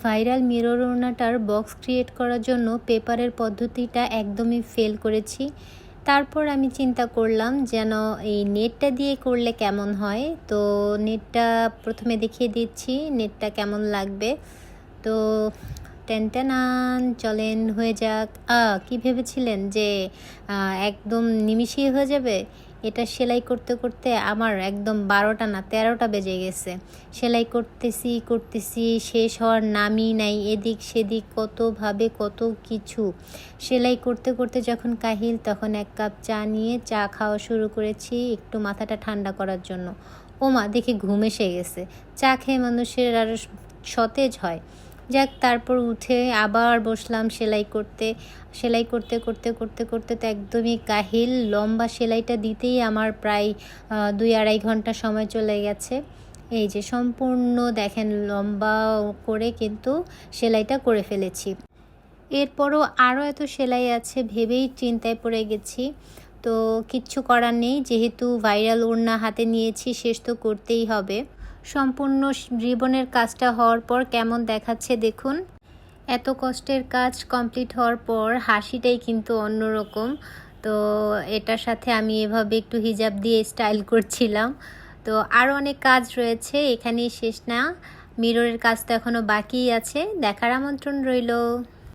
Viral mirror ওড়নাটার box create করার জন্য পেপারের পদ্ধতিটা একদমই ফেল করেছি। তারপর আমি চিন্তা করলাম যেন এই নেটটা দিয়ে করলে কেমন হয়। তো নেটটা প্রথমে দেখিয়ে দিচ্ছি নেটটা কেমন লাগবে। তো টেনটেনান, চলেন হয়ে যাক। কি ভেবেছিলেন যে একদম নিমিষেই হয়ে যাবে? এটা সেলাই করতে করতে আমার একদম 12টা না 13টা বেজে গেছে। সেলাই করতেছি শেষ হওয়ার নামই নাই। এদিক সেদিক কতভাবে কত কিছু। সেলাই করতে করতে যখন কাহিল তখন এক কাপ চা নিয়ে চা খাওয়া শুরু করেছি একটু মাথাটা ঠান্ডা করার জন্য। ওমা দেখি ঘুম এসে গেছে। চা খেয়ে মানুষের আরও সতেজ হয়। যাক, তারপর উঠে আবার বসলাম সেলাই করতে। সেলাই করতে করতে করতে করতে তো একদমই কাহিল। লম্বা সেলাইটা দিতেই আমার প্রায় 2-2.5 ঘন্টা সময় চলে গেছে। এই যে সম্পূর্ণ দেখেন লম্বা করে কিন্তু সেলাইটা করে ফেলেছি। এরপরও আরও এত সেলাই আছে ভেবেই চিন্তায় পড়ে গেছি। তো কিচ্ছু করার নেই, যেহেতু ভাইরাল ওড়না হাতে নিয়েছি শেষ তো করতেই হবে। সম্পূর্ণ রিবনের কাজটা হওয়ার পর কেমন দেখাচ্ছে দেখুন। এত কষ্টের কাজ কমপ্লিট হওয়ার পর হাসিটাই কিন্তু অন্যরকম। তো এটার সাথে আমি এভাবে একটু হিজাব দিয়ে স্টাইল করছিলাম। তো আরও অনেক কাজ রয়েছে, এখানেই শেষ না। মিররের কাজ তো এখনও বাকিই আছে, দেখার আমন্ত্রণ রইল।